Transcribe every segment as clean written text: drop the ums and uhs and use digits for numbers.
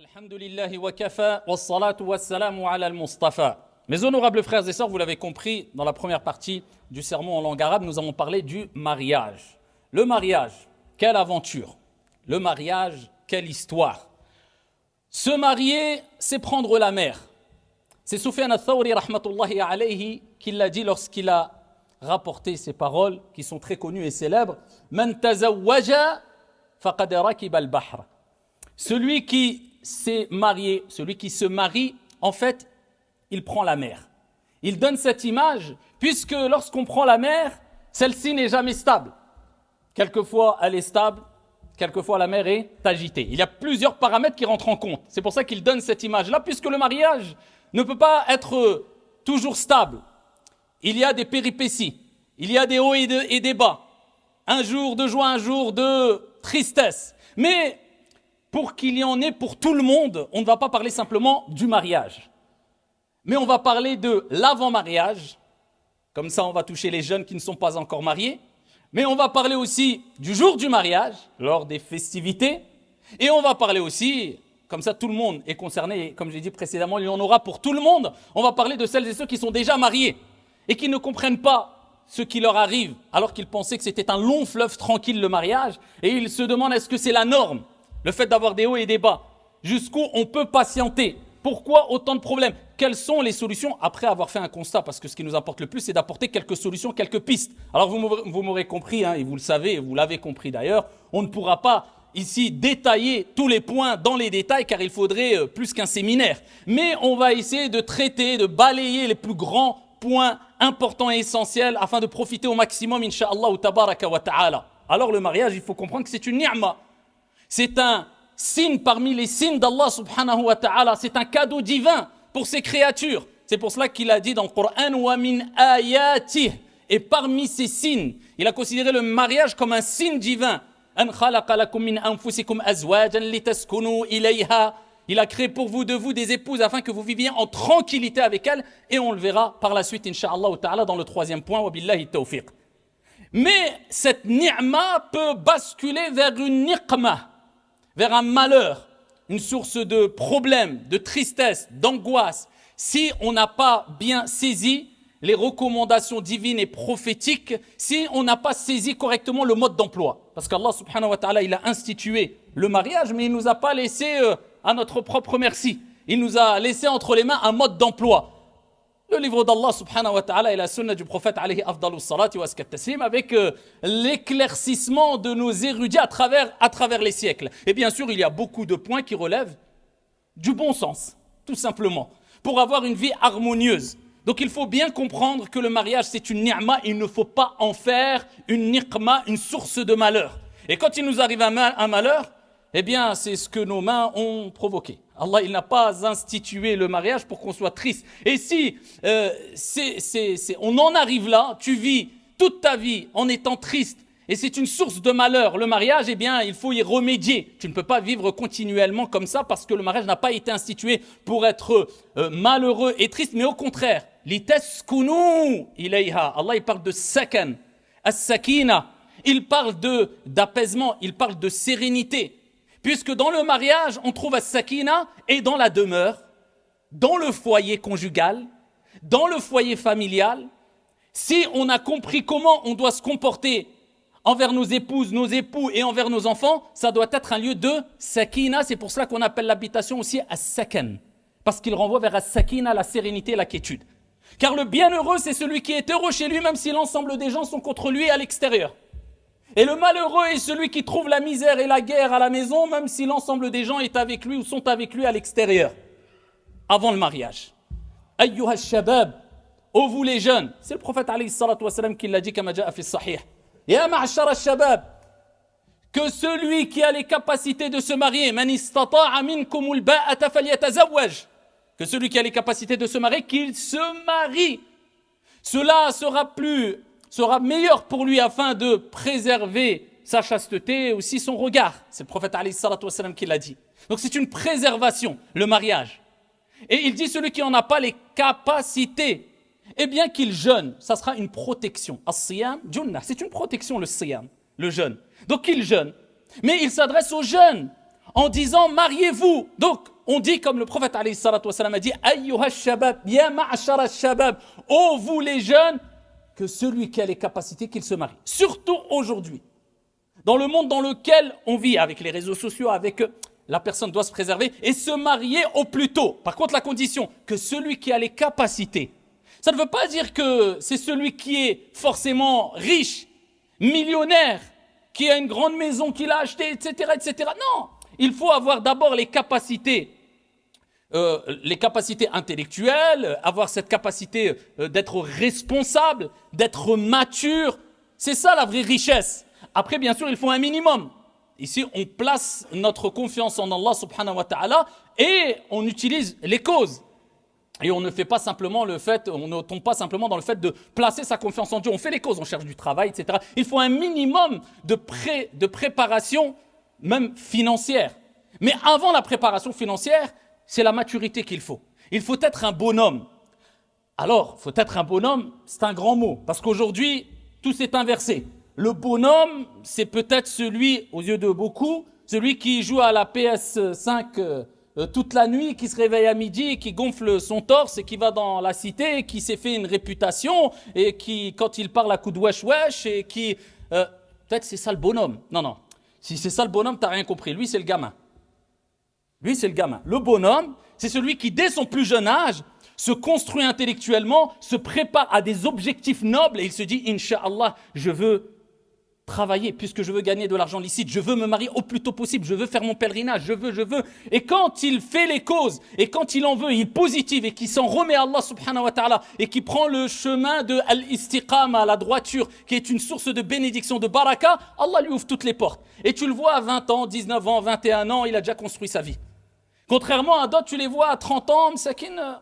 Alhamdulillahi wa kafa, wa salatu wa salamu ala al-Mustafa. Mes honorables frères et sœurs, vous l'avez compris, dans la première partie du sermon en langue arabe, nous avons parlé du mariage. Le mariage, quelle aventure. Le mariage, quelle histoire. Se marier, c'est prendre la mer. C'est Sufyan al-Thawri, rahmatullahi alayhi, qui l'a dit lorsqu'il a rapporté ces paroles qui sont très connues et célèbres. Man tazawwaja faqad rakiba al-bahr. Celui qui s'est marié, celui qui se marie, en fait, il prend la mer. Il donne cette image, puisque lorsqu'on prend la mer, celle-ci n'est jamais stable. Quelquefois, elle est stable, quelquefois, la mer est agitée. Il y a plusieurs paramètres qui rentrent en compte. C'est pour ça qu'il donne cette image-là, puisque le mariage ne peut pas être toujours stable. Il y a des péripéties, il y a des hauts et des bas. Un jour de joie, un jour de tristesse. Mais pour qu'il y en ait pour tout le monde, on ne va pas parler simplement du mariage. Mais on va parler de l'avant-mariage. Comme ça, on va toucher les jeunes qui ne sont pas encore mariés. Mais on va parler aussi du jour du mariage, lors des festivités. Et on va parler aussi, comme ça tout le monde est concerné, et comme j'ai dit précédemment, il y en aura pour tout le monde. On va parler de celles et ceux qui sont déjà mariés et qui ne comprennent pas ce qui leur arrive, alors qu'ils pensaient que c'était un long fleuve tranquille le mariage. Et ils se demandent est-ce que c'est la norme, le fait d'avoir des hauts et des bas. Jusqu'où on peut patienter. Pourquoi autant de problèmes? Quelles sont les solutions après avoir fait un constat? Parce que ce qui nous importe le plus, c'est d'apporter quelques solutions, quelques pistes. Alors vous m'aurez compris, et vous le savez, et vous l'avez compris d'ailleurs, on ne pourra pas ici détailler tous les points dans les détails, car il faudrait plus qu'un séminaire. Mais on va essayer de traiter, de balayer les plus grands points importants et essentiels afin de profiter au maximum, incha'Allah tabaraka wa ta'ala. Alors le mariage, il faut comprendre que c'est une ni'ma. C'est un signe parmi les signes d'Allah subhanahu wa ta'ala. C'est un cadeau divin pour ses créatures. C'est pour cela qu'il a dit dans le Coran wa min ayatih. Et parmi ces signes, il a considéré le mariage comme un signe divin. An khalaqa lakum min anfusikum azwajan litaskunu ilayha. Il a créé pour vous de vous des épouses afin que vous viviez en tranquillité avec elles. Et on le verra par la suite, incha'Allah ta'ala, dans le troisième point. Wa billahi tawfiq. Mais cette ni'ma peut basculer vers une niqma, vers un malheur, une source de problèmes, de tristesse, d'angoisse, si on n'a pas bien saisi les recommandations divines et prophétiques, si on n'a pas saisi correctement le mode d'emploi. Parce qu'Allah subhanahu wa ta'ala, il a institué le mariage, mais il ne nous a pas laissé à notre propre merci. Il nous a laissé entre les mains un mode d'emploi. Le livre d'Allah subhanahu wa ta'ala et la sunna du prophète alayhi afdalus salati wa askat taslim avec l'éclaircissement de nos érudits à travers les siècles. Et bien sûr, il y a beaucoup de points qui relèvent du bon sens, tout simplement, pour avoir une vie harmonieuse. Donc il faut bien comprendre que le mariage c'est une ni'ma, il ne faut pas en faire une niqma, une source de malheur. Et quand il nous arrive un malheur, eh bien c'est ce que nos mains ont provoqué. Allah, il n'a pas institué le mariage pour qu'on soit triste. Et si on en arrive là, tu vis toute ta vie en étant triste, et c'est une source de malheur, le mariage, eh bien, il faut y remédier. Tu ne peux pas vivre continuellement comme ça parce que le mariage n'a pas été institué pour être malheureux et triste, mais au contraire, litaskunu ilayha. Allah, il parle de sakan, as-sakina. Il parle d'apaisement, il parle de sérénité. Puisque dans le mariage, on trouve as-sakina et dans la demeure, dans le foyer conjugal, dans le foyer familial. Si on a compris comment on doit se comporter envers nos épouses, nos époux et envers nos enfants, ça doit être un lieu de sakina. C'est pour cela qu'on appelle l'habitation aussi as-sakan. Parce qu'il renvoie vers as-sakina, la sérénité et la quiétude. Car le bienheureux, c'est celui qui est heureux chez lui, même si l'ensemble des gens sont contre lui à l'extérieur. Et le malheureux est celui qui trouve la misère et la guerre à la maison, même si l'ensemble des gens est avec lui ou sont avec lui à l'extérieur, avant le mariage. Ayyuha shabab, ô vous les jeunes, c'est le prophète alayhi salatu wassalam qui l'a dit kama ja'a fi sahih. Ya ma'ashara shabab, que celui qui a les capacités de se marier, man istata'a minkumul ba'ata falyatazawwaj, que celui qui a les capacités de se marier, qu'il se marie. Cela sera meilleur pour lui afin de préserver sa chasteté et aussi son regard. C'est le prophète alayhi salatu wassalam qui l'a dit. Donc c'est une préservation, le mariage. Et il dit celui qui n'en a pas les capacités, eh bien qu'il jeûne, ça sera une protection. As-siyam junnah, c'est une protection le siyam, le jeûne. Donc qu'il jeûne. Mais il s'adresse aux jeunes en disant mariez-vous. Donc on dit comme le prophète alayhi salatu wassalam a dit Ayyuha shabab, ya ma'ashara shabab, ô vous les jeunes, que celui qui a les capacités qu'il se marie. Surtout aujourd'hui. Dans le monde dans lequel on vit, avec les réseaux sociaux, avec la personne doit se préserver et se marier au plus tôt. Par contre, la condition, que celui qui a les capacités. Ça ne veut pas dire que c'est celui qui est forcément riche, millionnaire, qui a une grande maison qu'il a achetée, etc., etc. Non, il faut avoir d'abord les capacités intellectuelles, avoir cette capacité d'être responsable, d'être mature. C'est ça la vraie richesse. Après, bien sûr, il faut un minimum. Ici, on place notre confiance en Allah subhanahu wa ta'ala et on utilise les causes. Et on ne fait pas simplement on ne tombe pas simplement dans le fait de placer sa confiance en Dieu. On fait les causes, on cherche du travail, etc. Il faut un minimum de préparation, même financière. Mais avant la préparation financière, c'est la maturité qu'il faut. Il faut être un bonhomme. Alors, faut être un bonhomme, c'est un grand mot. Parce qu'aujourd'hui, tout s'est inversé. Le bonhomme, c'est peut-être celui, aux yeux de beaucoup, celui qui joue à la PS5 toute la nuit, qui se réveille à midi, qui gonfle son torse et qui va dans la cité, qui s'est fait une réputation et qui, quand il parle à coup de wesh wesh et qui... peut-être c'est ça le bonhomme. Non. Si c'est ça le bonhomme, t'as rien compris. Lui, c'est le gamin. Le bonhomme, c'est celui qui, dès son plus jeune âge, se construit intellectuellement, se prépare à des objectifs nobles et il se dit, Inch'Allah, je veux travailler puisque je veux gagner de l'argent licite, je veux me marier au plus tôt possible, je veux faire mon pèlerinage, je veux. Et quand il fait les causes et quand il en veut, il positive et qu'il s'en remet à Allah subhanahu wa ta'ala et qui prend le chemin de al-istiqama, la droiture, qui est une source de bénédiction, de baraka, Allah lui ouvre toutes les portes. Et tu le vois à 20 ans, 19 ans, 21 ans, il a déjà construit sa vie. Contrairement à d'autres, tu les vois à 30 ans, Msakin,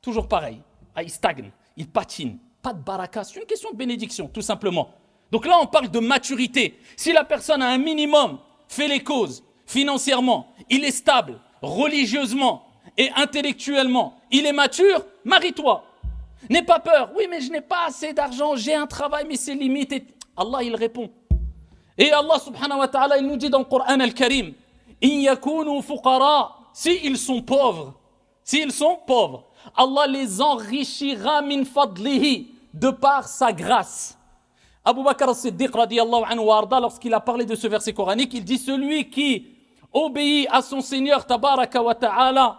toujours pareil. Il stagne, il patine. Pas de baraka, c'est une question de bénédiction, tout simplement. Donc là, on parle de maturité. Si la personne a un minimum, fait les causes, financièrement, il est stable, religieusement et intellectuellement, il est mature, marie-toi. N'aie pas peur. Oui, mais je n'ai pas assez d'argent, j'ai un travail, mais c'est limité. Allah, il répond. Et Allah subhanahu wa ta'ala, il nous dit dans le Coran al-Karim, « In yakunu fuqara » s'ils sont pauvres, Allah les enrichira min fadlihi, de par sa grâce. Abu Bakr as-Siddiq radiyallahu anhu wa arda, lorsqu'il a parlé de ce verset coranique, il dit celui qui obéit à son Seigneur tabaraka wa ta'ala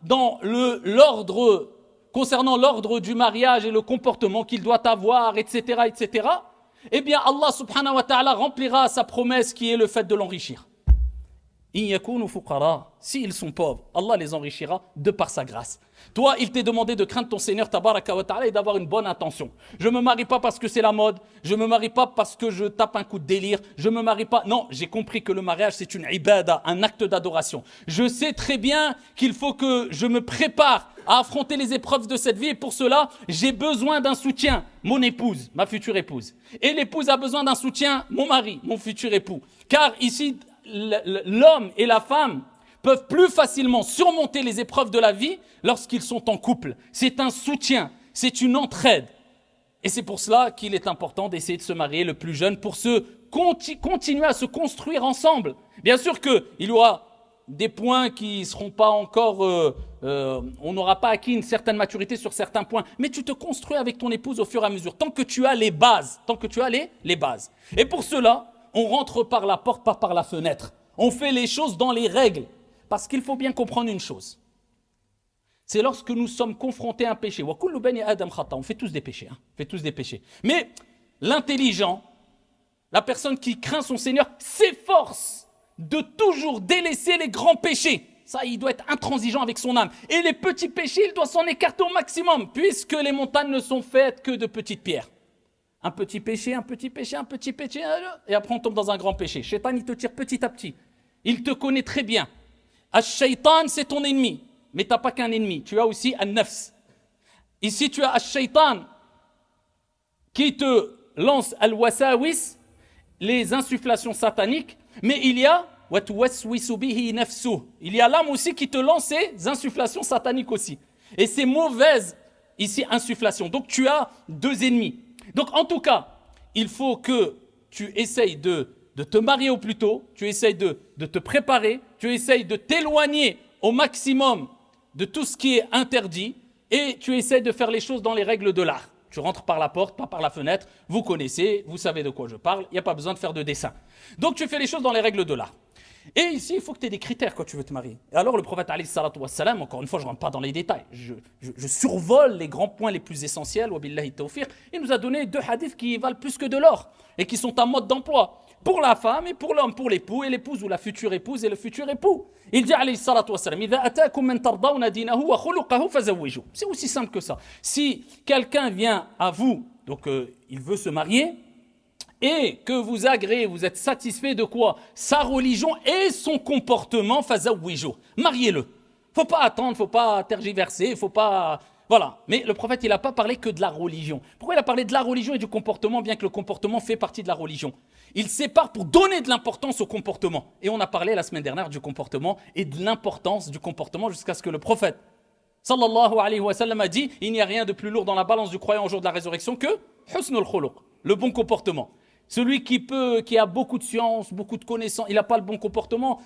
dans l'ordre, concernant l'ordre du mariage et le comportement qu'il doit avoir, etc., eh bien Allah subhanahu wa ta'ala remplira sa promesse qui est le fait de l'enrichir. In yakunu fuqara, s'ils sont pauvres, Allah les enrichira de par sa grâce. Toi, il t'est demandé de craindre ton Seigneur tabaraka wa ta'ala et d'avoir une bonne intention. Je me marie pas parce que c'est la mode, je me marie pas parce que je tape un coup de délire, je me marie pas. Non, j'ai compris que le mariage c'est une ibada, un acte d'adoration. Je sais très bien qu'il faut que je me prépare à affronter les épreuves de cette vie et pour cela, j'ai besoin d'un soutien, mon épouse, ma future épouse. Et l'épouse a besoin d'un soutien, mon mari, mon futur époux. Car ici, l'homme et la femme peuvent plus facilement surmonter les épreuves de la vie lorsqu'ils sont en couple. C'est un soutien, c'est une entraide. Et c'est pour cela qu'il est important d'essayer de se marier le plus jeune pour continuer à se construire ensemble. Bien sûr qu'il y aura des points qui ne seront pas encore... on n'aura pas acquis une certaine maturité sur certains points, mais tu te construis avec ton épouse au fur et à mesure, tant que tu as les bases. Et pour cela, on rentre par la porte, pas par la fenêtre. On fait les choses dans les règles. Parce qu'il faut bien comprendre une chose. C'est lorsque nous sommes confrontés à un péché. On fait tous des péchés. Mais l'intelligent, la personne qui craint son Seigneur, s'efforce de toujours délaisser les grands péchés. Ça, il doit être intransigeant avec son âme. Et les petits péchés, il doit s'en écarter au maximum, puisque les montagnes ne sont faites que de petites pierres. Un petit péché, et après on tombe dans un grand péché. Shaitan, il te tire petit à petit. Il te connaît très bien. Ash-Shaytan, c'est ton ennemi. Mais tu n'as pas qu'un ennemi, tu as aussi un nafs. Ici, tu as Ash-Shaytan qui te lance al-wasawis, les insufflations sataniques, mais il y a l'âme aussi qui te lance ces insufflations sataniques aussi. Et ces mauvaises, ici, insufflations. Donc, tu as deux ennemis. Donc, en tout cas, il faut que tu essayes de te marier au plus tôt, tu essayes de te préparer, tu essayes de t'éloigner au maximum de tout ce qui est interdit et tu essaies de faire les choses dans les règles de l'art. Tu rentres par la porte, pas par la fenêtre, vous connaissez, vous savez de quoi je parle, il n'y a pas besoin de faire de dessin. Donc tu fais les choses dans les règles de l'art. Et ici, il faut que tu aies des critères quand tu veux te marier. Et alors le prophète, alayhi salatu wassalam, encore une fois, je ne rentre pas dans les détails, je survole les grands points les plus essentiels, wa billahi tawfiq. Il nous a donné 2 hadiths qui valent plus que de l'or et qui sont un mode d'emploi pour la femme et pour l'homme, pour l'époux et l'épouse ou la future épouse et le futur époux. Il dit alayhi salatu wassalam, idha atakum man tardawna dinahu wa khuluquhu fazawwiju. C'est aussi simple que ça. Si quelqu'un vient à vous, donc il veut se marier, et que vous agréez, vous êtes satisfait de quoi? Sa religion et son comportement, fazawwiju. Mariez-le. Faut pas attendre, faut pas tergiverser, faut pas... Voilà. Mais le prophète, il n'a pas parlé que de la religion. Pourquoi il a parlé de la religion et du comportement, bien que le comportement fait partie de la religion? Il sépare pour donner de l'importance au comportement. Et on a parlé la semaine dernière du comportement et de l'importance du comportement jusqu'à ce que le prophète, sallallahu alayhi wa sallam, a dit, il n'y a rien de plus lourd dans la balance du croyant au jour de la résurrection que husnul khuluq, le bon comportement. Celui qui a beaucoup de science, beaucoup de connaissances, il n'a pas le bon comportement,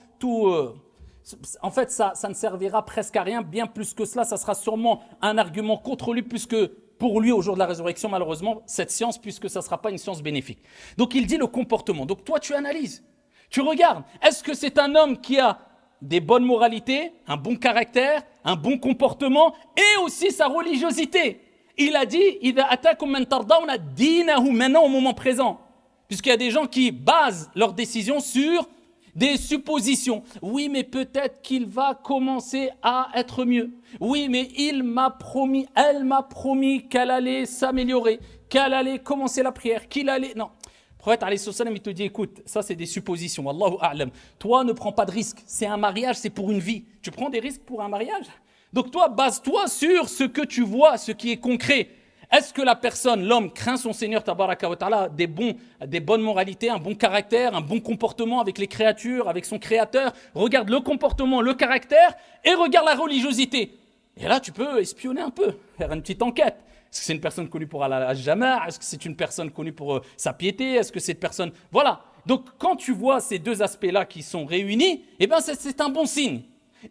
en fait, ça ne servira presque à rien. Bien plus que cela, ça sera sûrement un argument contre lui, puisque pour lui, au jour de la résurrection, malheureusement, cette science, puisque ça ne sera pas une science bénéfique. Donc, il dit le comportement. Donc, toi, tu analyses, tu regardes. Est-ce que c'est un homme qui a des bonnes moralités, un bon caractère, un bon comportement, et aussi sa religiosité? Il a dit, « Idha atakum man tardawna dinahu » maintenant au moment présent. Puisqu'il y a des gens qui basent leurs décisions sur des suppositions. Oui, mais peut-être qu'il va commencer à être mieux. Oui, mais elle m'a promis qu'elle allait s'améliorer, qu'elle allait commencer la prière, qu'il allait... Non. Le prophète, alayhi salam, il te dit, écoute, ça c'est des suppositions. Wallahu a'lam. Toi, ne prends pas de risques. C'est un mariage, c'est pour une vie. Tu prends des risques pour un mariage? Donc toi, base-toi sur ce que tu vois, ce qui est concret. Est-ce que la personne, l'homme, craint son Seigneur tabaraka wa ta'ala, des bonnes moralités, un bon caractère, un bon comportement avec les créatures, avec son créateur? Regarde le comportement, le caractère et regarde la religiosité. Et là, tu peux espionner un peu, faire une petite enquête. Est-ce que c'est une personne connue pour aller à la Jama'? Est-ce que c'est une personne connue pour sa piété? Est-ce que c'est une personne... Voilà. Donc, quand tu vois ces 2 aspects-là qui sont réunis, eh ben, c'est un bon signe.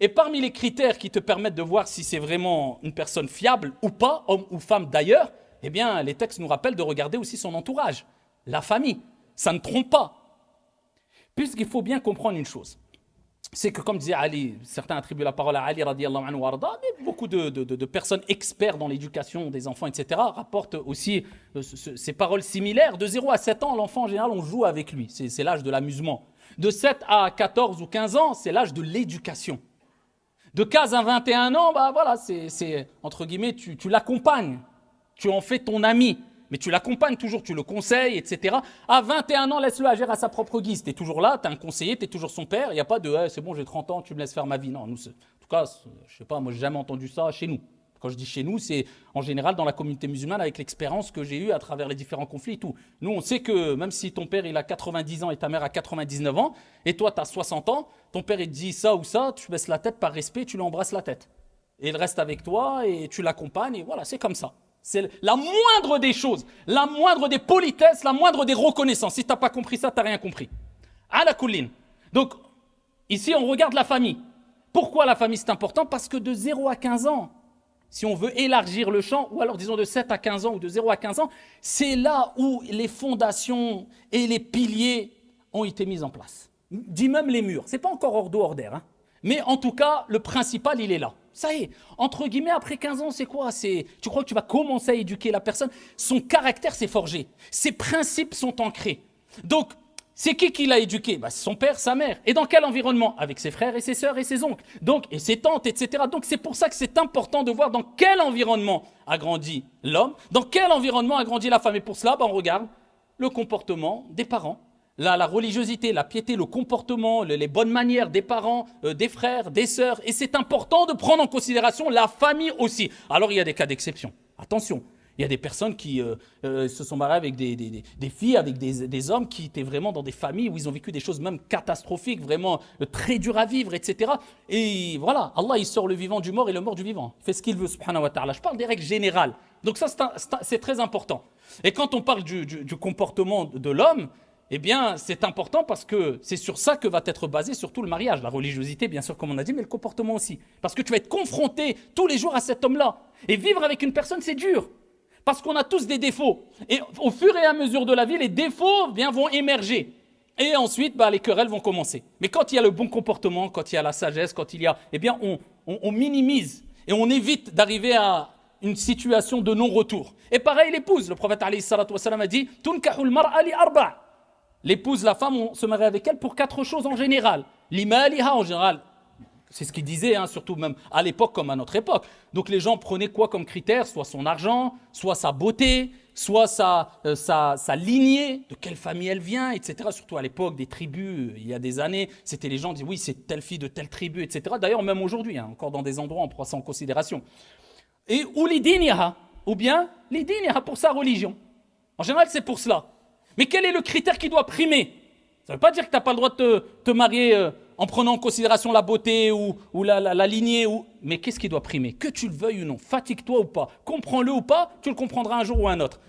Et parmi les critères qui te permettent de voir si c'est vraiment une personne fiable ou pas, homme ou femme d'ailleurs, eh bien, les textes nous rappellent de regarder aussi son entourage, la famille. Ça ne trompe pas. Puisqu'il faut bien comprendre une chose, c'est que comme disait Ali, certains attribuent la parole à Ali radiyallahu anhu warda, mais beaucoup de personnes experts dans l'éducation des enfants, etc., rapportent aussi ces paroles similaires. De 0 à 7 ans, l'enfant en général, on joue avec lui. C'est l'âge de l'amusement. De 7 à 14 ou 15 ans, c'est l'âge de l'éducation. De 15 à 21 ans, bah voilà, c'est entre guillemets, tu l'accompagnes, tu en fais ton ami, mais tu l'accompagnes toujours, tu le conseilles, etc. À 21 ans, laisse-le agir à sa propre guise. Tu es toujours là, tu es un conseiller, tu es toujours son père, il n'y a pas de c'est bon, j'ai 30 ans, tu me laisses faire ma vie. Non, nous, en tout cas, je sais pas, moi, j'ai jamais entendu ça chez nous. Quand je dis chez nous, c'est en général dans la communauté musulmane avec l'expérience que j'ai eue à travers les différents conflits et tout. Nous, on sait que même si ton père il a 90 ans et ta mère a 99 ans, et toi tu as 60 ans, ton père il te dit ça ou ça, tu baisses la tête par respect, tu lui embrasses la tête. Et il reste avec toi et tu l'accompagnes et voilà, c'est comme ça. C'est la moindre des choses, la moindre des politesses, la moindre des reconnaissances. Si tu n'as pas compris ça, tu n'as rien compris. À la couline. Donc, ici on regarde la famille. Pourquoi la famille c'est important? Parce que de 0 à 15 ans, si on veut élargir le champ, ou alors disons de 7 à 15 ans ou de 0 à 15 ans, c'est là où les fondations et les piliers ont été mis en place. Dis même les murs, c'est pas encore hors d'eau, hors d'air, hein. Mais en tout cas, le principal, il est là. Ça y est, entre guillemets, après 15 ans, c'est quoi? Tu crois que tu vas commencer à éduquer la personne? Son caractère s'est forgé, ses principes sont ancrés. Donc, c'est qui l'a éduqué? C'est son père, sa mère. Et dans quel environnement? Avec ses frères et ses sœurs et ses oncles. Donc, et ses tantes, etc. Donc, c'est pour ça que c'est important de voir dans quel environnement a grandi l'homme, dans quel environnement a grandi la femme. Et pour cela, on regarde le comportement des parents, la religiosité, la piété, le comportement, les bonnes manières des parents, des frères, des sœurs. Et c'est important de prendre en considération la famille aussi. Alors, il y a des cas d'exception. Attention. Il y a des personnes qui se sont mariées avec des filles, avec des hommes qui étaient vraiment dans des familles où ils ont vécu des choses même catastrophiques, vraiment très dures à vivre, etc. Et voilà, Allah, il sort le vivant du mort et le mort du vivant. Il fait ce qu'il veut, subhanahu wa ta'ala. Je parle des règles générales. Donc ça, c'est très important. Et quand on parle du comportement de l'homme, eh bien, c'est important parce que c'est sur ça que va être basé surtout le mariage. La religiosité, bien sûr, comme on a dit, mais le comportement aussi. Parce que tu vas être confronté tous les jours à cet homme-là. Et vivre avec une personne, c'est dur. Parce qu'on a tous des défauts. Et au fur et à mesure de la vie, les défauts vont émerger. Et ensuite, les querelles vont commencer. Mais quand il y a le bon comportement, quand il y a la sagesse, quand il y a... Eh bien, on minimise et on évite d'arriver à une situation de non-retour. Et pareil, l'épouse. Le prophète alayhi salatu wa salam a dit « Tunkahul mar'a li arba'. L'épouse, la femme, on se marie avec elle pour 4 choses en général. L'imaliha en général. C'est ce qu'il disait, surtout même à l'époque comme à notre époque. Donc les gens prenaient quoi comme critère? Soit son argent, soit sa beauté, soit sa lignée, de quelle famille elle vient, etc. Surtout à l'époque des tribus, il y a des années, c'était les gens qui disaient oui, c'est telle fille de telle tribu, etc. D'ailleurs, même aujourd'hui, encore dans des endroits, on prend ça en considération. Et ou l'idiniha, ou bien l'idiniha pour sa religion. En général, c'est pour cela. Mais quel est le critère qui doit primer? Ça ne veut pas dire que tu n'as pas le droit de te marier en prenant en considération la beauté ou la lignée. Mais qu'est-ce qui doit primer? Que tu le veuilles ou non, fatigue-toi ou pas, comprends-le ou pas, tu le comprendras un jour ou un autre.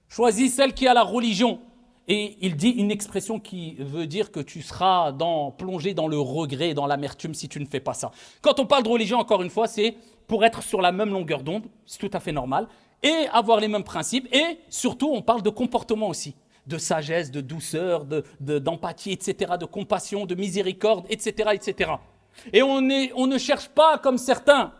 Choisis celle qui a la religion. Et il dit une expression qui veut dire que tu seras plongé dans le regret, dans l'amertume si tu ne fais pas ça. Quand on parle de religion, encore une fois, c'est pour être sur la même longueur d'onde, c'est tout à fait normal, et avoir les mêmes principes. Et surtout, on parle de comportement aussi, de sagesse, de douceur, d'empathie, etc., de compassion, de miséricorde, etc., etc. Et on ne cherche pas, comme certains,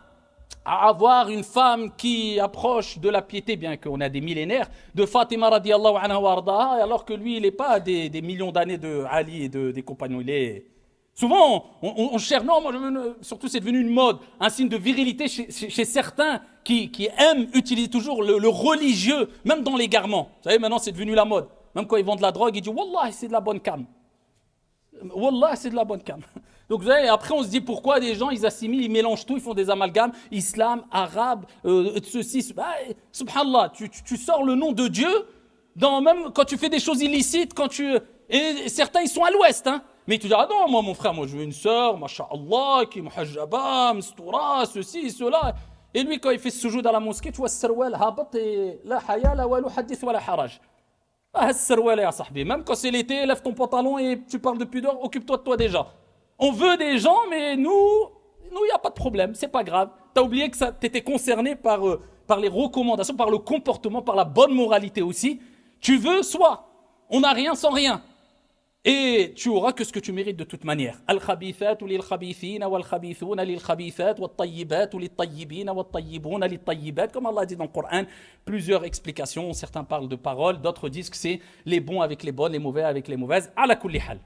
à avoir une femme qui approche de la piété, bien qu'on a des millénaires, de Fatima radiallahu anha wa ardaha, alors que lui, il n'est pas des millions d'années de Ali et des compagnons. Il est... Souvent, on cherche, non, surtout c'est devenu une mode, un signe de virilité chez certains qui aiment utiliser toujours le religieux, même dans l'égarement. Vous savez, maintenant c'est devenu la mode. Même quand ils vendent de la drogue, ils disent « Wallah, c'est de la bonne cam ». Wallah, c'est de la bonne cam. Donc vous savez, après on se dit pourquoi des gens, ils assimilent, ils mélangent tout, ils font des amalgames, islam, arabe, ceci, subhanallah, tu sors le nom de Dieu, même quand tu fais des choses illicites, et certains ils sont à l'ouest, mais tu dis, ah non, moi mon frère, moi je veux une sœur, masha'Allah, qui muhajjaba, mstoura, ceci, cela. Et lui quand il fait ce sujoud à la mosquée, tu vois, sarwal, habat, et la haya, la walu, hadith, wa la haraj. Même quand c'est l'été, lève ton pantalon et tu parles de pudeur, occupe-toi de toi déjà. On veut des gens, mais nous, il n'y a pas de problème, c'est pas grave. Tu as oublié que tu étais concerné par les recommandations, par le comportement, par la bonne moralité aussi. Tu veux, soit on n'a rien sans rien. Et tu auras que ce que tu mérites de toute manière. Al-khabithatu lil-khabithina wal-khabithuna lil-khabithat wat-tayyibatu lit-tayyibina wat-tayyibuna lit-tayyibat. Comme Allah dit dans le Coran, plusieurs explications. Certains parlent de paroles, d'autres disent que c'est les bons avec les bonnes, les mauvais avec les mauvaises. Ala kulli hal.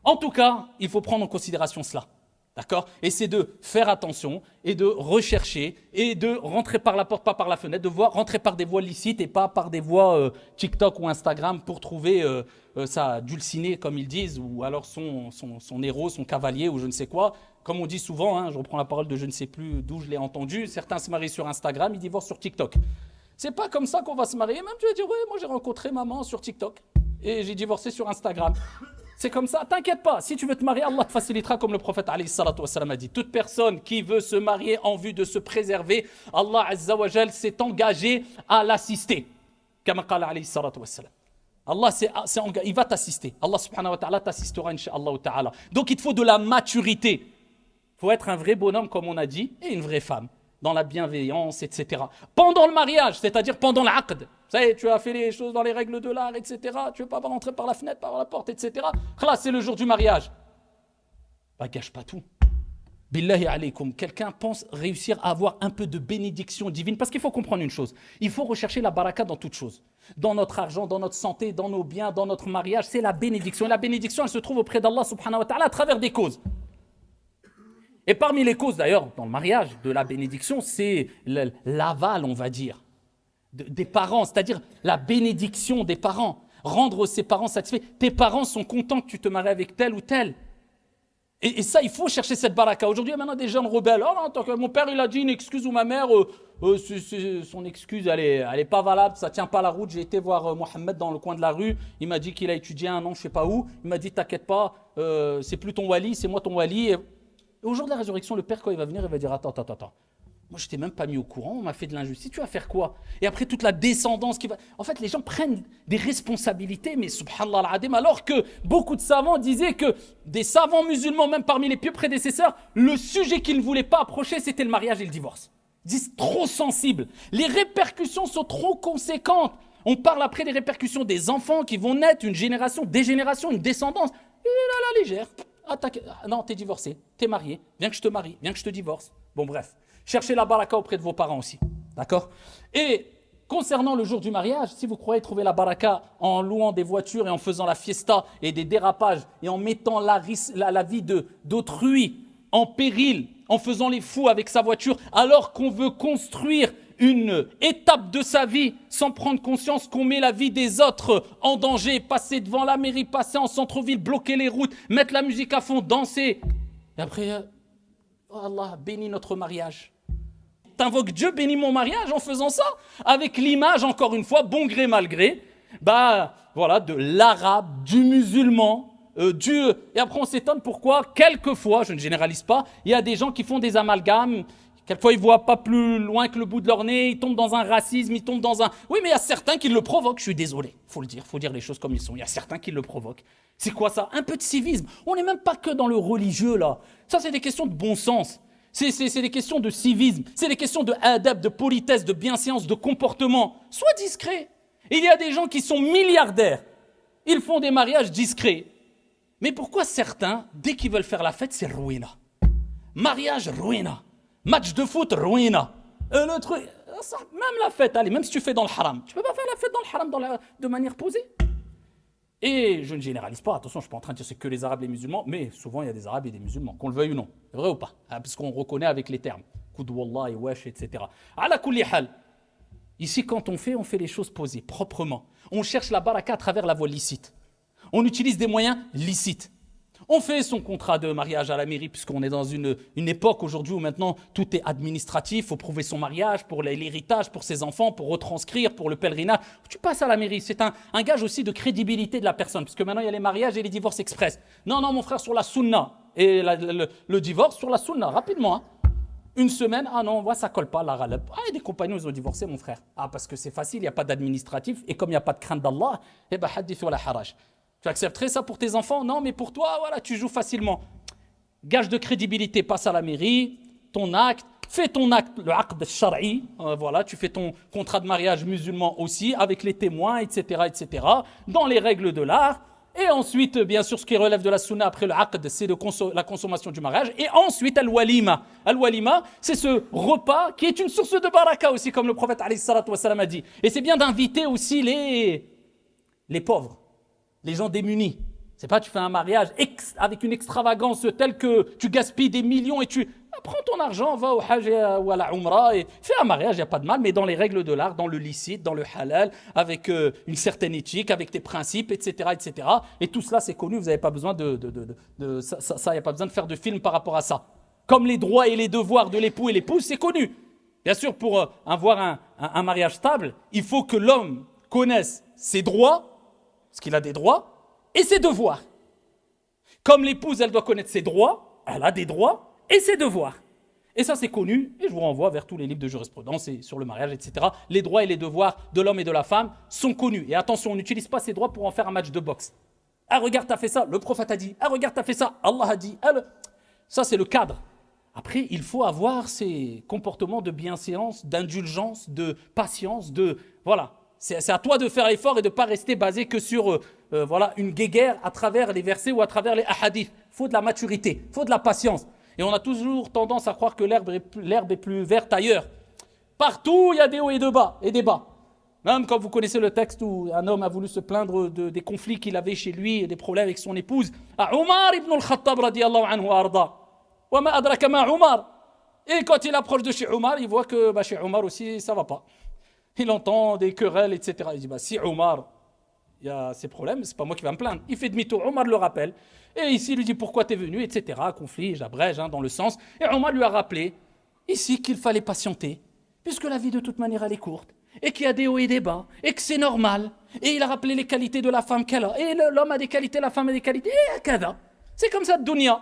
En tout cas, il faut prendre en considération cela. D'accord? Et c'est de faire attention et de rechercher et de rentrer par la porte, pas par la fenêtre, rentrer par des voies licites et pas par des voies TikTok ou Instagram pour trouver sa dulcinée, comme ils disent, ou alors son héros, son cavalier ou je ne sais quoi. Comme on dit souvent, je reprends la parole de je ne sais plus d'où je l'ai entendu, certains se marient sur Instagram, ils divorcent sur TikTok. C'est pas comme ça qu'on va se marier. Même tu vas dire, ouais, moi j'ai rencontré maman sur TikTok et j'ai divorcé sur Instagram. C'est comme ça, t'inquiète pas, si tu veux te marier, Allah te facilitera comme le prophète alayhi salatu wassalam a dit. Toute personne qui veut se marier en vue de se préserver, Allah azza wa jal s'est engagé à l'assister. Kama qala alayhi salatu wassalam. Allah il va t'assister. Allah subhanahu wa ta'ala t'assistera incha'Allah ta'ala. Donc il te faut de la maturité. Il faut être un vrai bonhomme comme on a dit et une vraie femme. Dans la bienveillance, etc. Pendant le mariage, c'est-à-dire pendant l'aqd. Vous savez, tu as fait les choses dans les règles de l'art, etc. Tu ne veux pas rentrer par la fenêtre, par la porte, etc. Là, c'est le jour du mariage. Gâche pas tout. Billahi alaykum. Quelqu'un pense réussir à avoir un peu de bénédiction divine. Parce qu'il faut comprendre une chose. Il faut rechercher la baraka dans toute chose. Dans notre argent, dans notre santé, dans nos biens, dans notre mariage. C'est la bénédiction. Et la bénédiction, elle se trouve auprès d'Allah subhanahu wa ta'ala à travers des causes. Et parmi les causes, d'ailleurs, dans le mariage, de la bénédiction, c'est l'aval, on va dire, des parents, c'est-à-dire la bénédiction des parents, rendre ses parents satisfaits. Tes parents sont contents que tu te maries avec tel ou tel. Et ça, il faut chercher cette baraka. Aujourd'hui, il y a maintenant des jeunes rebelles. Oh non, tant que mon père, il a dit une excuse ou ma mère, son excuse, elle est pas valable, ça tient pas la route. J'ai été voir Mohamed dans le coin de la rue. Il m'a dit qu'il a étudié un an, je sais pas où. Il m'a dit, t'inquiète pas, c'est plus ton wali, c'est moi ton wali. Et au jour de la résurrection, le père, quand il va venir, il va dire, attends. Moi, je t'ai même pas mis au courant, on m'a fait de l'injustice, tu vas faire quoi? Et après, toute la descendance qui va... En fait, les gens prennent des responsabilités, mais subhanallah al-adim, alors que beaucoup de savants disaient que des savants musulmans, même parmi les pieux prédécesseurs, le sujet qu'ils ne voulaient pas approcher, c'était le mariage et le divorce. Ils disent trop sensible. Les répercussions sont trop conséquentes. On parle après des répercussions des enfants qui vont naître, une génération, des générations, une descendance. Et là, la légère. Non, t'es divorcé, t'es marié, viens que je te marie, viens que je te divorce. Bon, bref. Cherchez la baraka auprès de vos parents aussi. D'accord? Et concernant le jour du mariage, si vous croyez trouver la baraka en louant des voitures et en faisant la fiesta et des dérapages et en mettant la vie d'autrui en péril, en faisant les fous avec sa voiture, alors qu'on veut construire une étape de sa vie sans prendre conscience qu'on met la vie des autres en danger, passer devant la mairie, passer en centre-ville, bloquer les routes, mettre la musique à fond, danser. Et après, oh Allah, bénis notre mariage. T'invoques Dieu, bénis mon mariage en faisant ça, avec l'image, encore une fois, bon gré, mal gré, voilà, de l'arabe, du musulman, Et après, on s'étonne pourquoi, quelquefois, je ne généralise pas, il y a des gens qui font des amalgames. Quelquefois, ils ne voient pas plus loin que le bout de leur nez, ils tombent dans un racisme, ils tombent dans un... Oui, mais il y a certains qui le provoquent, je suis désolé, il faut dire les choses comme ils sont. Il y a certains qui le provoquent. C'est quoi ça? Un peu de civisme. On n'est même pas que dans le religieux, là. Ça, c'est des questions de bon sens. C'est des questions de civisme. C'est des questions de adab, de politesse, de bienséance, de comportement. Sois discret. Il y a des gens qui sont milliardaires. Ils font des mariages discrets. Mais pourquoi certains, dès qu'ils veulent faire la fête, c'est ruina? Mariage, ruina. Match de foot, ruina. Le truc, ça, même la fête, allez, même si tu fais dans le haram, tu peux pas faire la fête dans le haram de manière posée. Et je ne généralise pas, attention, je ne suis pas en train de dire c'est que les Arabes et les musulmans, mais souvent il y a des Arabes et des musulmans, qu'on le veuille ou non. C'est vrai ou pas? Parce qu'on reconnaît avec les termes. Koud wallah et wesh, etc. Ala kulli hal. Ici, quand on fait les choses posées, proprement. On cherche la baraka à travers la voie licite. On utilise des moyens licites. On fait son contrat de mariage à la mairie, puisqu'on est dans une époque aujourd'hui où maintenant tout est administratif, il faut prouver son mariage pour l'héritage, pour ses enfants, pour retranscrire, pour le pèlerinage. Tu passes à la mairie, c'est un gage aussi de crédibilité de la personne, puisque maintenant il y a les mariages et les divorces express. Non, mon frère, sur la sunna, et le divorce sur la sunna, rapidement. Hein. Une semaine, non, ça colle pas, la ralab. Et des compagnons, ils ont divorcé, mon frère. Parce que c'est facile, il n'y a pas d'administratif, et comme il n'y a pas de crainte d'Allah, hadith wa la haraj. Tu accepterais ça pour tes enfants? Non, mais pour toi, voilà, tu joues facilement. Gage de crédibilité, passe à la mairie, ton acte, fais ton acte, le aqd al-shar'i, voilà, tu fais ton contrat de mariage musulman aussi, avec les témoins, etc., dans les règles de l'art. Et ensuite, bien sûr, ce qui relève de la sunna après le aqd, c'est la consommation du mariage. Et ensuite, al-walima. Al-walima, c'est ce repas qui est une source de baraka aussi, comme le prophète alayhi salatu wa salam a dit. Et c'est bien d'inviter aussi les pauvres. Les gens démunis. C'est pas tu fais un mariage avec une extravagance telle que tu gaspilles des millions et tu prends ton argent, va au hajj ou à la umrah et fais un mariage, il n'y a pas de mal, mais dans les règles de l'art, dans le licite, dans le halal, avec une certaine éthique, avec tes principes, etc. Et tout cela, c'est connu, vous n'avez pas besoin ça, il n'y a pas besoin de faire de film par rapport à ça. Comme les droits et les devoirs de l'époux et l'épouse, c'est connu. Bien sûr, pour avoir un mariage stable, il faut que l'homme connaisse ses droits, parce qu'il a des droits, et ses devoirs. Comme l'épouse, elle doit connaître ses droits, elle a des droits, et ses devoirs. Et ça, c'est connu, et je vous renvoie vers tous les livres de jurisprudence et sur le mariage, etc. Les droits et les devoirs de l'homme et de la femme sont connus. Et attention, on n'utilise pas ces droits pour en faire un match de boxe. Ah, regarde, t'as fait ça, le prophète a dit. Ah, regarde, t'as fait ça, Allah a dit. Ça, c'est le cadre. Après, il faut avoir ces comportements de bienséance, d'indulgence, de patience, voilà. C'est à toi de faire l'effort et de ne pas rester basé que sur une guéguerre à travers les versets ou à travers les hadiths. Il faut de la maturité, il faut de la patience. Et on a toujours tendance à croire que l'herbe est plus verte ailleurs. Partout, il y a des hauts et des bas. Même quand vous connaissez le texte où un homme a voulu se plaindre des conflits qu'il avait chez lui et des problèmes avec son épouse. À Omar ibn al-Khattab radiyallahu anhu arda. Wa ma adraka ma Omar. Et quand il approche de chez Omar, il voit que chez Omar aussi, ça ne va pas. Il entend des querelles, etc. Il dit, si Omar, il y a ces problèmes, c'est pas moi qui vais me plaindre. Il fait demi-tour, Omar le rappelle. Et ici, il lui dit, pourquoi tu es venu, etc. Conflit, j'abrège dans le sens. Et Omar lui a rappelé, ici, qu'il fallait patienter, puisque la vie, de toute manière, elle est courte, et qu'il y a des hauts et des bas, et que c'est normal. Et il a rappelé les qualités de la femme qu'elle a. Et l'homme a des qualités, la femme a des qualités, et kada. C'est comme ça de dunya.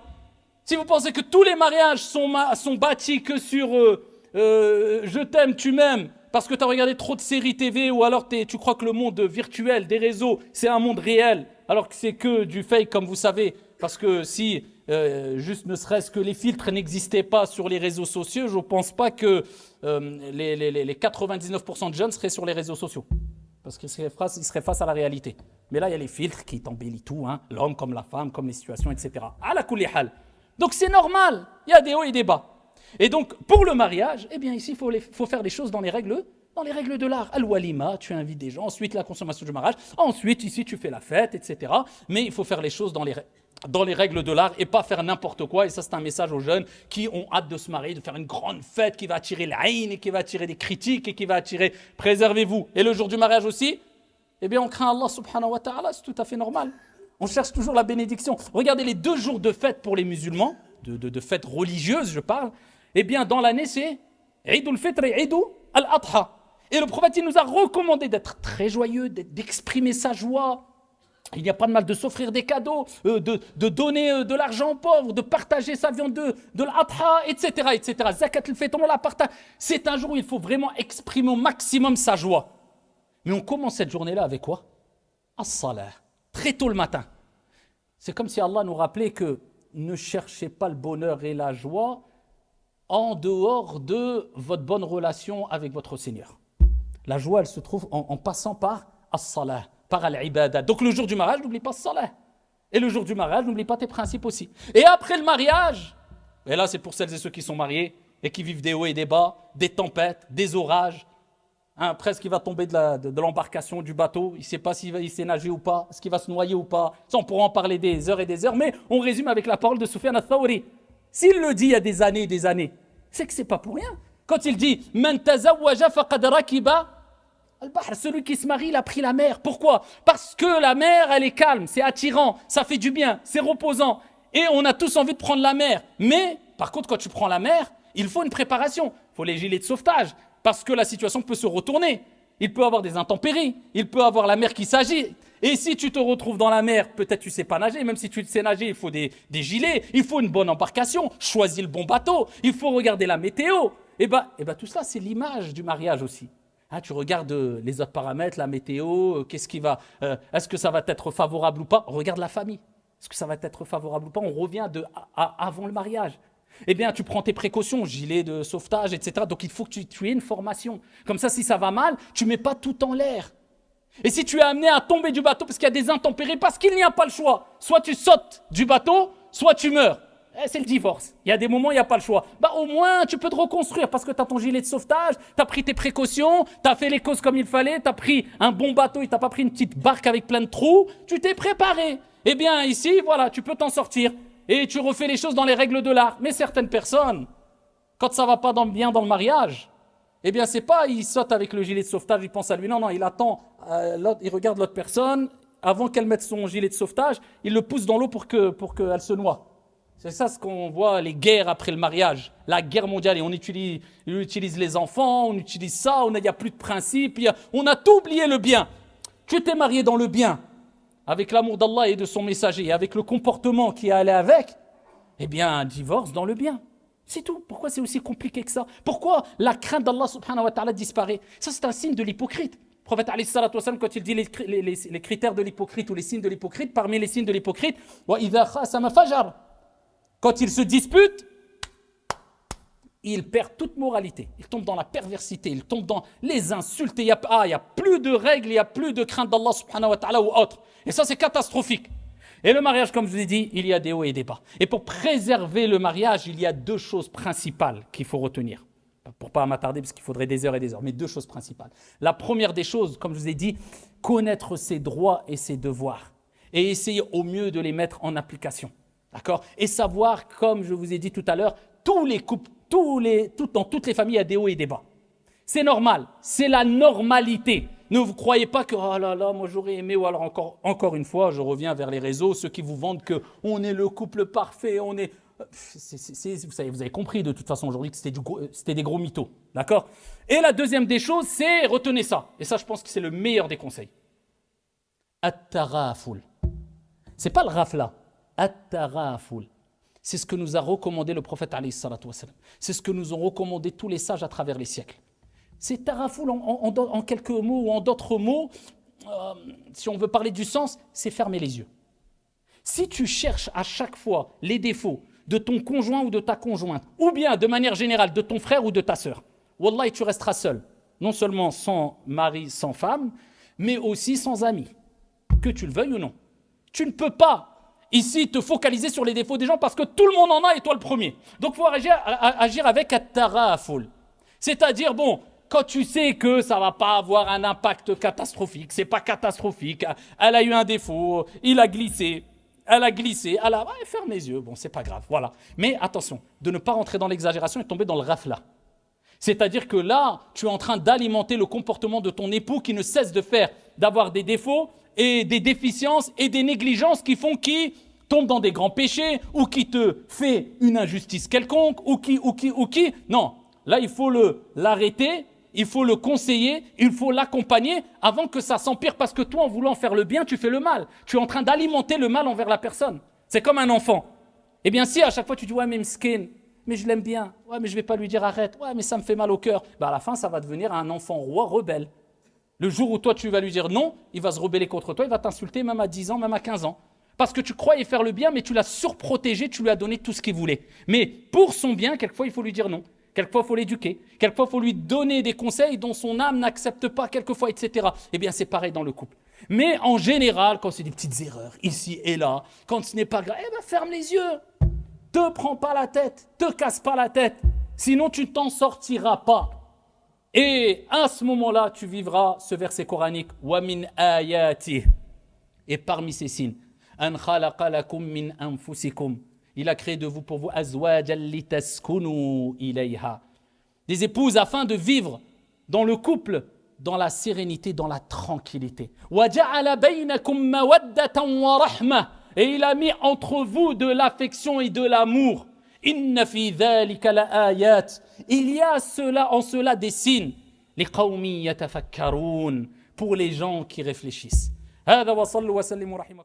Si vous pensez que tous les mariages sont bâtis que sur je t'aime, tu m'aimes, parce que tu as regardé trop de séries TV, ou alors tu crois que le monde virtuel des réseaux, c'est un monde réel, alors que c'est que du fake, comme vous savez. Parce que si, juste ne serait-ce que les filtres n'existaient pas sur les réseaux sociaux, je ne pense pas que les 99% de jeunes seraient sur les réseaux sociaux. Parce qu'ils seraient face à la réalité. Mais là, il y a les filtres qui t'embellissent tout, hein, l'homme comme la femme, comme les situations, etc. Ala kulli hal. Donc c'est normal, il y a des hauts et des bas. Et donc, pour le mariage, eh bien ici, il faut faire les choses dans les règles de l'art. Al-walima, tu invites des gens, ensuite la consommation du mariage, ensuite ici tu fais la fête, etc. Mais il faut faire les choses dans les règles de l'art et pas faire n'importe quoi. Et ça, c'est un message aux jeunes qui ont hâte de se marier, de faire une grande fête qui va attirer l'aïn et qui va attirer des critiques et qui va attirer « préservez-vous ». Et le jour du mariage aussi, eh bien on craint Allah subhanahu wa ta'ala, c'est tout à fait normal. On cherche toujours la bénédiction. Regardez les 2 jours de fête pour les musulmans, de fêtes religieuses, je parle. Eh bien, dans l'année, c'est Eid al-Fitr et Eid al-Adha. Et le prophète, il nous a recommandé d'être très joyeux, d'exprimer sa joie. Il n'y a pas de mal de s'offrir des cadeaux, de donner de l'argent aux pauvres, de partager sa viande de l'Adha, etc., etc. Zakat al-Fitr, on la partage. C'est un jour où il faut vraiment exprimer au maximum sa joie. Mais on commence cette journée-là avec quoi? As-salah. Très tôt le matin. C'est comme si Allah nous rappelait que ne cherchez pas le bonheur et la joie en dehors de votre bonne relation avec votre Seigneur. La joie, elle se trouve en passant par as-salah, par al-ibadah. Donc le jour du mariage, n'oublie pas as-salah. Et le jour du mariage, n'oublie pas tes principes aussi. Et après le mariage, et là c'est pour celles et ceux qui sont mariés et qui vivent des hauts et des bas, des tempêtes, des orages, presque il va tomber de l'embarcation, du bateau, il ne sait pas s'il sait nager ou pas, est-ce qu'il va se noyer ou pas. Ça, on pourra en parler des heures et des heures, mais on résume avec la parole de Soufiane al-Thawri. S'il le dit il y a des années et des années, c'est que ce n'est pas pour rien. Quand il dit « Man tazawwaja faqad rakiba al-bahr » celui qui se marie, il a pris la mer. Pourquoi? Parce que la mer, elle est calme, c'est attirant, ça fait du bien, c'est reposant. Et on a tous envie de prendre la mer. Mais, par contre, quand tu prends la mer, il faut une préparation. Il faut les gilets de sauvetage, parce que la situation peut se retourner. Il peut y avoir des intempéries, il peut y avoir la mer qui s'agite. Et si tu te retrouves dans la mer, peut-être tu ne sais pas nager, même si tu sais nager, il faut des gilets, il faut une bonne embarcation, choisis le bon bateau, il faut regarder la météo. Et bien tout ça, c'est l'image du mariage aussi. Tu regardes les autres paramètres, la météo, est-ce que ça va être favorable ou pas? Regarde la famille. Est-ce que ça va être favorable ou pas? On revient avant le mariage. Eh bien, tu prends tes précautions, gilet de sauvetage, etc. Donc, il faut que tu aies une formation. Comme ça, si ça va mal, tu ne mets pas tout en l'air. Et si tu es amené à tomber du bateau parce qu'il y a des intempéries, parce qu'il n'y a pas le choix, soit tu sautes du bateau, soit tu meurs. C'est le divorce. Il y a des moments où il n'y a pas le choix. Au moins, tu peux te reconstruire parce que tu as ton gilet de sauvetage, tu as pris tes précautions, tu as fait les causes comme il fallait, tu as pris un bon bateau et tu n'as pas pris une petite barque avec plein de trous. Tu t'es préparé. Eh bien, ici, voilà, tu peux t'en sortir. Et tu refais les choses dans les règles de l'art. Mais certaines personnes, quand ça ne va pas bien dans le mariage, eh bien, c'est pas, il saute avec le gilet de sauvetage, il pense à lui. Non, il attend, il regarde l'autre personne, avant qu'elle mette son gilet de sauvetage, il le pousse dans l'eau pour qu'elle se noie. C'est ça ce qu'on voit, les guerres après le mariage, la guerre mondiale. Et on utilise les enfants, on utilise ça, il n'y a plus de principe, on a tout oublié le bien. Tu t'es marié dans le bien, avec l'amour d'Allah et de son messager, et avec le comportement qui est allé avec, eh bien, un divorce dans le bien. C'est tout. Pourquoi c'est aussi compliqué que ça? Pourquoi la crainte d'Allah subhanahu wa ta'ala disparaît? Ça, c'est un signe de l'hypocrite. Le prophète alayhi salatu wa sallam, quand il dit les critères de l'hypocrite ou les signes de l'hypocrite, parmi les signes de l'hypocrite, wa idha khasama fajar. Quand il se dispute, il perd toute moralité. Il tombe dans la perversité, il tombe dans les insultes. Il n'y a plus de règles, il n'y a plus de crainte d'Allah subhanahu wa ta'ala ou autre. Et ça, c'est catastrophique. Et le mariage, comme je vous ai dit, il y a des hauts et des bas. Et pour préserver le mariage, il y a 2 choses principales qu'il faut retenir. Pour ne pas m'attarder, parce qu'il faudrait des heures et des heures, mais 2 choses principales. La première des choses, comme je vous ai dit, connaître ses droits et ses devoirs. Et essayer au mieux de les mettre en application. D'accord? Et savoir, comme je vous ai dit tout à l'heure, tous les couples, dans toutes les familles, il y a des hauts et des bas. C'est normal, c'est la normalité. Ne vous croyez pas que, oh là là, moi j'aurais aimé, ou alors encore une fois, je reviens vers les réseaux, ceux qui vous vendent qu'on est le couple parfait, on est... vous avez compris de toute façon aujourd'hui que c'était des gros mythos, d'accord? Et la deuxième des choses, c'est, retenez ça, et ça je pense que c'est le meilleur des conseils. At-taraful. C'est pas le rafla, at-taraful. C'est ce que nous a recommandé le prophète alayhi salatu wassalam. C'est ce que nous ont recommandé tous les sages à travers les siècles. C'est tarafoul en quelques mots ou en d'autres mots, si on veut parler du sens, c'est fermer les yeux. Si tu cherches à chaque fois les défauts de ton conjoint ou de ta conjointe, ou bien de manière générale de ton frère ou de ta sœur, wallahi, tu resteras seul. Non seulement sans mari, sans femme, mais aussi sans amis. Que tu le veuilles ou non. Tu ne peux pas ici te focaliser sur les défauts des gens parce que tout le monde en a et toi le premier. Donc il faut agir avec at-taraful. C'est-à-dire, bon, quand tu sais que ça ne va pas avoir un impact catastrophique, c'est pas catastrophique, elle a eu un défaut, il a glissé, elle a glissé, elle a... Ouais, ferme les yeux, bon, c'est pas grave, voilà. Mais attention, de ne pas rentrer dans l'exagération et tomber dans le rafla. C'est-à-dire que là, tu es en train d'alimenter le comportement de ton époux qui ne cesse d'avoir des défauts et des déficiences et des négligences qui font qu'il tombe dans des grands péchés ou qui te fait une injustice quelconque ou qui. Non, là, il faut l'arrêter, il faut le conseiller, il faut l'accompagner avant que ça s'empire parce que toi, en voulant faire le bien, tu fais le mal. Tu es en train d'alimenter le mal envers la personne. C'est comme un enfant. Eh bien, si à chaque fois tu dis « Ouais, mais m'skin, mais je l'aime bien. Ouais, mais je ne vais pas lui dire arrête. Ouais, mais ça me fait mal au cœur. » À la fin, ça va devenir un enfant roi rebelle. Le jour où toi, tu vas lui dire non, il va se rebeller contre toi, il va t'insulter même à 10 ans, même à 15 ans. Parce que tu croyais faire le bien, mais tu l'as surprotégé, tu lui as donné tout ce qu'il voulait. Mais pour son bien, quelquefois, il faut lui dire non. Quelquefois, il faut l'éduquer. Quelquefois, il faut lui donner des conseils dont son âme n'accepte pas, quelquefois, etc. Eh bien, c'est pareil dans le couple. Mais en général, quand c'est des petites erreurs, ici et là, quand ce n'est pas grave, ferme les yeux. Te prends pas la tête, te casse pas la tête. Sinon, tu ne t'en sortiras pas. Et à ce moment-là, tu vivras ce verset coranique. Wa min ayati. Et parmi ces signes, an khalaqa lakum min anfusikum. Il a créé de vous pour vous azwajan litaskunu ilayha. Des épouses afin de vivre dans le couple, dans la sérénité, dans la tranquillité. Wa ja'ala bainakum mawaddatan wa rahma. Et il a mis entre vous de l'affection et de l'amour. Inna fi dhalika la ayat. Il y a en cela des signes. Liqawmi yatafakkarun. Pour les gens qui réfléchissent. هذا وصلوا وسلموا رحمكم